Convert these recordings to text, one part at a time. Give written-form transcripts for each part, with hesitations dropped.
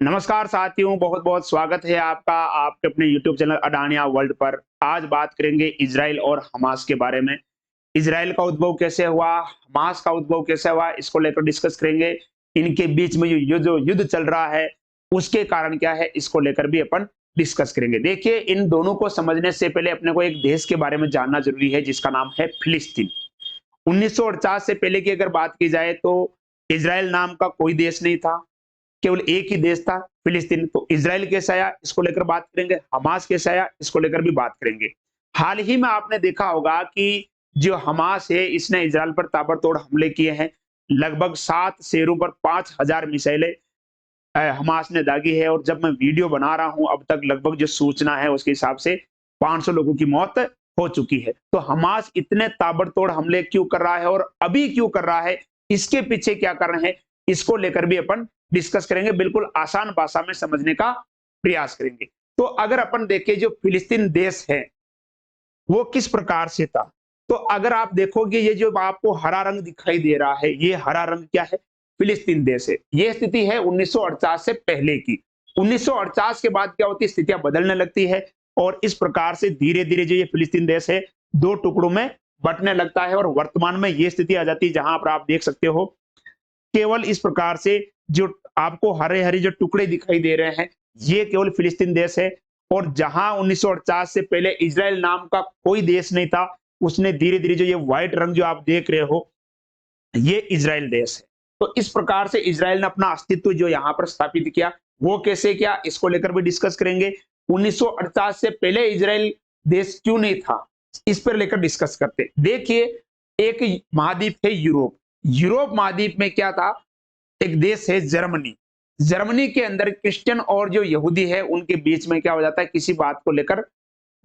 नमस्कार साथियों, बहुत बहुत स्वागत है आपका आपके अपने YouTube चैनल अडानिया वर्ल्ड पर। आज बात करेंगे इजराइल और हमास के बारे में। इजराइल का उद्भव कैसे हुआ, हमास का उद्भव कैसे हुआ, इसको लेकर डिस्कस करेंगे। इनके बीच में जो युद्ध चल रहा है उसके कारण क्या है, इसको लेकर भी अपन डिस्कस करेंगे। देखिए, इन दोनों को समझने से पहले अपने को एक देश के बारे में जानना जरूरी है जिसका नाम है फिलिस्तीन। 1948 से पहले की अगर बात की जाए तो इजराइल नाम का कोई देश नहीं था, केवल एक ही देश था, फिलिस्तीन। तो इजराइल कैसे आया, इसको लेकर बात करेंगे। हमास कैसे आया, इसको लेकर भी बात करेंगे। हाल ही में आपने देखा होगा कि जो हमास है इसने इजराइल पर ताबड़तोड़ हमले किए हैं। लगभग 7 शहरों पर 5000 मिसाइलें हमास ने दागी है। और जब मैं वीडियो बना रहा हूं, अब तक लगभग जो सूचना है उसके हिसाब से 500 लोगों की मौत हो चुकी है। तो हमास इतने ताबड़तोड़ हमले क्यों कर रहा है और अभी क्यों कर रहा है, इसके पीछे क्या कारण है, इसको लेकर भी अपन डिस्कस करेंगे। बिल्कुल आसान भाषा में समझने का प्रयास करेंगे। तो अगर अपन देखें, जो फिलिस्तीन देश है वो किस प्रकार से था, तो अगर आप देखोगे ये जो आपको हरा रंग दिखाई दे रहा है, ये हरा रंग क्या है, फिलिस्तीन देश है। ये स्थिति है 1948 से पहले की। 1948 के बाद क्या होती है, स्थितियां बदलने लगती है और इस प्रकार से धीरे धीरे जो ये फिलिस्तीन देश है दो टुकड़ों में बंटने लगता है। और वर्तमान में ये स्थिति आ जाती है जहां पर आप देख सकते हो, केवल इस प्रकार से जो आपको हरे हरे जो टुकड़े दिखाई दे रहे हैं, ये केवल फिलिस्तीन देश है। और जहां 1948 से पहले इजराइल नाम का कोई देश नहीं था, उसने धीरे धीरे जो ये व्हाइट रंग जो आप देख रहे हो, ये इजराइल देश है। तो इस प्रकार से इजराइल ने अपना अस्तित्व जो यहाँ पर स्थापित किया, वो कैसे किया, इसको लेकर भी डिस्कस करेंगे। 1948 से पहले इजराइल देश क्यों नहीं था, इस पर लेकर डिस्कस करते। देखिए, एक महाद्वीप है यूरोप। यूरोप महाद्वीप में क्या था, एक देश है जर्मनी। जर्मनी के अंदर क्रिश्चियन और जो यहूदी है उनके बीच में क्या हो जाता है, किसी बात को लेकर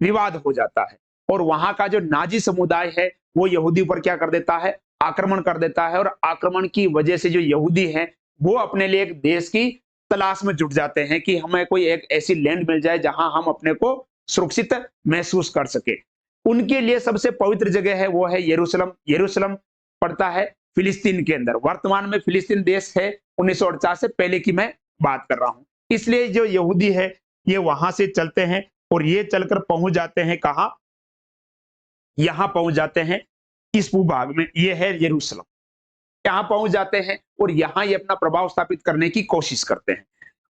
विवाद हो जाता है। और वहां का जो नाजी समुदाय है वो यहूदी पर क्या कर देता है, आक्रमण कर देता है। और आक्रमण की वजह से जो यहूदी हैं वो अपने लिए एक देश की तलाश में जुट जाते हैं कि हमें कोई एक ऐसी लैंड मिल जाए जहां हम अपने को सुरक्षित महसूस कर सके। उनके लिए सबसे पवित्र जगह है वो है यरूशलेम। यरूशलेम पड़ता है फिलिस्तीन के अंदर। वर्तमान में फिलिस्तीन देश है, 1949 से पहले की मैं बात कर रहा हूं। इसलिए जो यहूदी है ये वहां से चलते हैं और ये चलकर पहुंच जाते हैं कहां, यहां पहुंच जाते हैं इस भूभाग में, ये है यरूशलेम। यहां पहुंच जाते हैं और यहां ये अपना प्रभाव स्थापित करने की कोशिश करते हैं।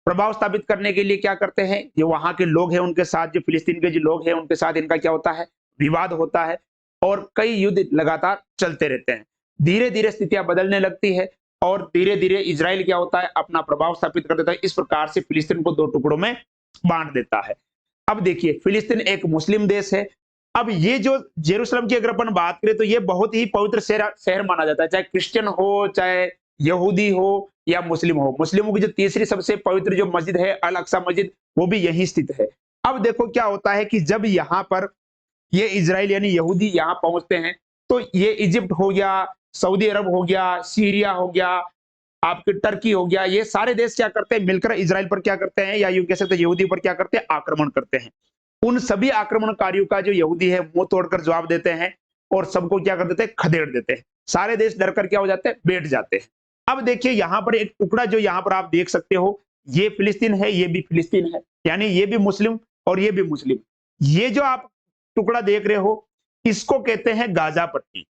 प्रभाव स्थापित करने के लिए क्या करते हैं, जो वहां के लोग हैं उनके साथ, जो फिलिस्तीन के जो लोग हैं उनके साथ इनका क्या होता है, विवाद होता है। और कई युद्ध लगातार चलते रहते हैं। धीरे धीरे स्थितियां बदलने लगती है और धीरे धीरे इजराइल क्या होता है, अपना प्रभाव स्थापित कर देता है। इस प्रकार से फिलिस्तीन को दो टुकड़ों में बांट देता है। अब देखिए, फिलिस्तीन एक मुस्लिम देश है। अब ये जो जेरूशलेम की अगर अपन बात करें तो ये बहुत ही पवित्र शहर शहर माना जाता है, चाहे क्रिश्चियन हो, चाहे यहूदी हो या मुस्लिम हो। मुस्लिमों की जो तीसरी सबसे पवित्र जो मस्जिद है, अल अक्सा मस्जिद, वो भी यहीं स्थित है। अब देखो क्या होता है कि जब यहाँ पर ये इजराइल यानी यहूदी यहाँ पहुंचते हैं, तो ये इजिप्ट हो गया, सऊदी अरब हो गया, सीरिया हो गया, आपके टर्की हो गया, ये सारे देश क्या करते हैं, मिलकर इजराइल पर क्या करते हैं, या यूं कह सकते हैं यहूदी पर क्या करते हैं, आक्रमण करते हैं। उन सभी आक्रमणकारियों का जो यहूदी है मुंह तोड़कर जवाब देते हैं और सबको क्या कर देते हैं, खदेड़ देते हैं। सारे देश डरकर क्या हो जाते हैं, बैठ जाते हैं। अब देखिए, यहां पर एक टुकड़ा जो यहां पर आप देख सकते हो, ये फिलिस्तीन है, ये भी फिलिस्तीन है, यानी ये भी मुस्लिम और ये भी मुस्लिम। ये जो आप टुकड़ा देख रहे हो, इसको कहते हैं गाजा पट्टी।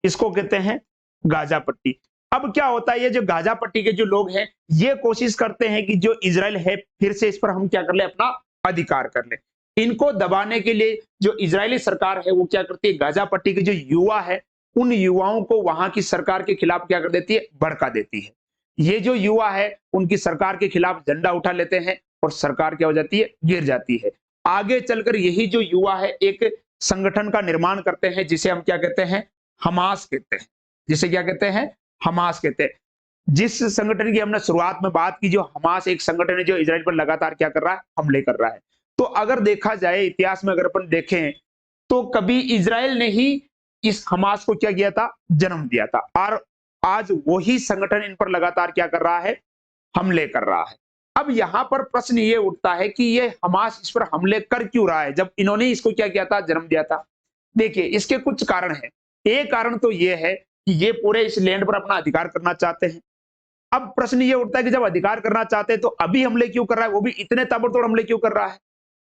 इसको कहते हैं गाजा पट्टी। अब क्या होता है, ये जो गाजा पट्टी के जो लोग हैं ये कोशिश करते हैं कि जो इजराइल है फिर से इस पर हम क्या कर ले, अपना अधिकार कर ले। इनको दबाने के लिए जो इजरायली सरकार है वो क्या करती है, गाजा पट्टी के जो युवा है उन युवाओं को वहां की सरकार के खिलाफ क्या कर देती है, भड़का देती है। ये जो युवा है उनकी सरकार के खिलाफ झंडा उठा लेते हैं और सरकार क्या हो जाती है, गिर जाती है। आगे चलकर यही जो युवा है एक संगठन का निर्माण करते हैं जिसे हम क्या कहते हैं, हमास कहते हैं। जिसे क्या कहते हैं, हमास कहते हैं। जिस संगठन की हमने शुरुआत में बात की, जो हमास एक संगठन है जो इजराइल पर लगातार क्या कर रहा है, हमले कर रहा है। तो अगर देखा जाए इतिहास में, अगर अपन देखें तो कभी इजराइल ने ही इस हमास को क्या किया था, जन्म दिया था। और आज वही संगठन इन पर लगातार क्या कर रहा है, हमले कर रहा है। अब यहां पर प्रश्न ये उठता है कि ये हमास इस पर हमले कर क्यों रहा है जब इन्होंने इसको क्या किया था, जन्म दिया था। देखिए, इसके कुछ कारण हैं। एक कारण तो ये है कि ये पूरे इस लैंड पर अपना अधिकार करना चाहते हैं। अब प्रश्न ये उठता है कि जब अधिकार करना चाहते हैं तो अभी हमले क्यों कर रहा है, वो भी इतने ताबड़तोड़ हमले क्यों कर रहा है।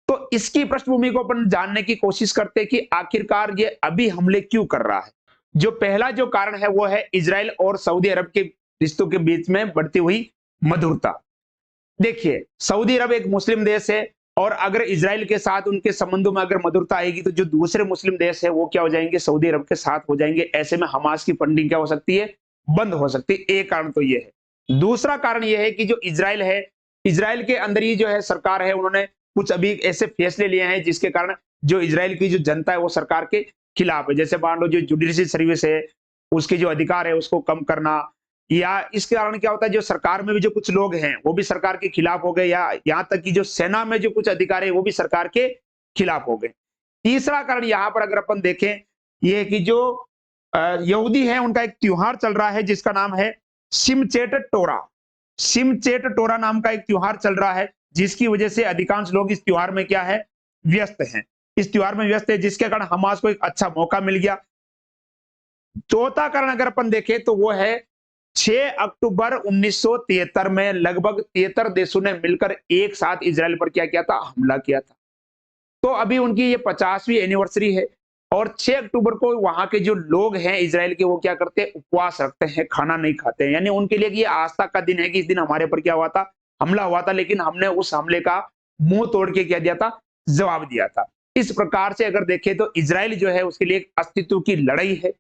तो इसकी पृष्ठभूमि को अपन जानने की कोशिश करते हैं कि आखिरकार ये अभी हमले क्यों कर रहा है। जो पहला जो कारण है वो है इजराइल और सऊदी अरब के रिश्तों के बीच में बढ़ती हुई मधुरता। देखिए, सऊदी अरब एक मुस्लिम देश है और अगर इजराइल के साथ उनके संबंधों में अगर मधुरता आएगी तो जो दूसरे मुस्लिम देश है वो क्या हो जाएंगे, सऊदी अरब के साथ हो जाएंगे। ऐसे में हमास की फंडिंग क्या हो सकती है, बंद हो सकती है। एक कारण तो ये है। दूसरा कारण ये है कि जो इजराइल है, इजराइल के अंदर ही जो है सरकार है, उन्होंने कुछ अभी ऐसे फैसले लिए हैं जिसके कारण जो इजराइल की जो जनता है वो सरकार के खिलाफ है। जैसे मान लो जो जुडिशरी सर्विस है उसके जो अधिकार है उसको कम करना, या इसके कारण क्या होता है जो सरकार में भी जो कुछ लोग हैं वो भी सरकार के खिलाफ हो गए, या यहाँ तक कि जो सेना में जो कुछ अधिकारी है वो भी सरकार के खिलाफ हो गए। तीसरा कारण यहाँ पर अगर अपन देखें ये है कि जो यहूदी है उनका एक त्योहार चल रहा है जिसका नाम है सिमचेट टोरा। सिमचेट टोरा नाम का एक त्योहार चल रहा है जिसकी वजह से अधिकांश लोग इस त्योहार में क्या है, व्यस्त हैं। इस त्योहार में व्यस्त है जिसके कारण हमास को एक अच्छा मौका मिल गया। चौथा कारण अगर अपन देखें तो वो है 6 अक्टूबर 1973 में लगभग 73 देशों ने मिलकर एक साथ इजराइल पर क्या किया था, हमला किया था। तो अभी उनकी ये 50वीं एनिवर्सरी है और 6 अक्टूबर को वहां के जो लोग हैं इजराइल के वो क्या करते हैं, उपवास रखते हैं, खाना नहीं खाते हैं। यानी उनके लिए ये आस्था का दिन है कि इस दिन हमारे पर क्या हुआ था, हमला हुआ था, लेकिन हमने उस हमले का मुंह तोड़ के क्या दिया था, जवाब दिया था। इस प्रकार से अगर देखें तो इजराइल जो है उसके लिए एक अस्तित्व की लड़ाई है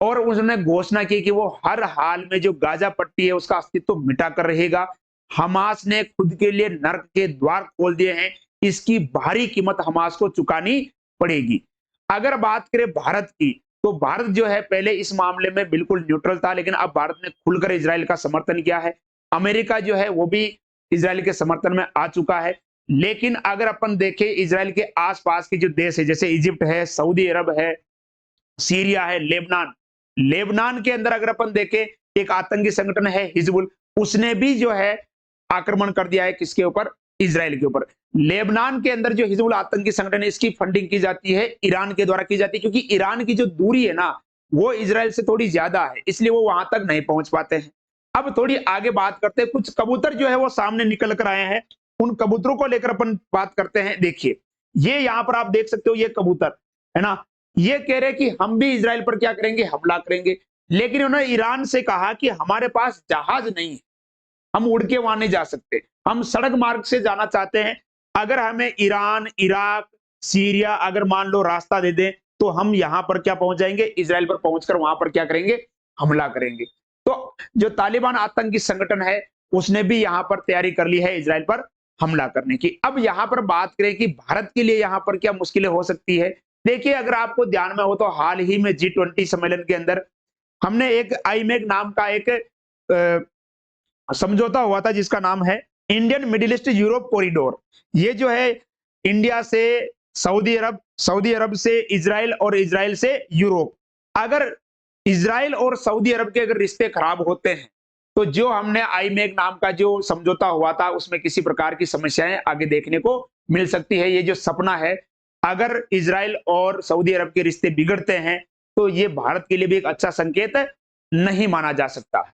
और उसने घोषणा की कि वो हर हाल में जो गाजा पट्टी है उसका अस्तित्व मिटा कर रहेगा। हमास ने खुद के लिए नर्क के द्वार खोल दिए हैं, इसकी भारी कीमत हमास को चुकानी पड़ेगी। अगर बात करें भारत की तो भारत जो है पहले इस मामले में बिल्कुल न्यूट्रल था, लेकिन अब भारत ने खुलकर इजराइल का समर्थन किया है। अमेरिका जो है वो भी इजराइल के समर्थन में आ चुका है। लेकिन अगर अपन देखें इजराइल के आसपास के जो देश है जैसे इजिप्ट है, सऊदी अरब है, सीरिया है, लेबनान, लेबनान के अंदर अगर अपन देखें एक आतंकी संगठन है हिजबुल, उसने भी जो है आक्रमण कर दिया है किसके ऊपर, इजराइल के ऊपर। लेबनान के अंदर जो हिजबुल आतंकी संगठन है इसकी फंडिंग की जाती है ईरान के द्वारा की जाती है, क्योंकि ईरान की जो दूरी है ना वो इजराइल से थोड़ी ज्यादा है, इसलिए वो वहां तक नहीं पहुंच पाते हैं। अब थोड़ी आगे बात करते हैं, कुछ कबूतर जो है वो सामने निकल कर आए हैं, उन कबूतरों को लेकर अपन बात करते हैं। देखिए ये यहाँ पर आप देख सकते हो, ये कबूतर है ना, ये कह रहे कि हम भी इजराइल पर क्या करेंगे, हमला करेंगे। लेकिन उन्होंने ईरान से कहा कि हमारे पास जहाज नहीं है, हम उड़ के वहां नहीं जा सकते, हम सड़क मार्ग से जाना चाहते हैं। अगर हमें ईरान, इराक, सीरिया अगर मान लो रास्ता दे दें तो हम यहां पर क्या पहुंच जाएंगे, इजराइल पर पहुंचकर वहां पर क्या करेंगे, हमला करेंगे। तो जो तालिबान आतंकी संगठन है उसने भी यहां पर तैयारी कर ली है इजराइल पर हमला करने की। अब यहां पर बात करें कि भारत के लिए यहां पर क्या मुश्किलें हो सकती है। देखिए अगर आपको ध्यान में हो तो हाल ही में G20 सम्मेलन के अंदर हमने एक आईमेक नाम का एक समझौता हुआ था जिसका नाम है Indian middle east Europe corridor. ये जो है इंडिया से सऊदी अरब, सऊदी अरब से इजराइल और इजराइल से यूरोप। अगर इजराइल और सऊदी अरब के अगर रिश्ते खराब होते हैं तो जो हमने आईमेक नाम का जो समझौता हुआ था उसमें किसी प्रकार की समस्याएं आगे देखने को मिल सकती है। ये जो सपना है, अगर इजराइल और सऊदी अरब के रिश्ते बिगड़ते हैं तो ये भारत के लिए भी एक अच्छा संकेत नहीं माना जा सकता।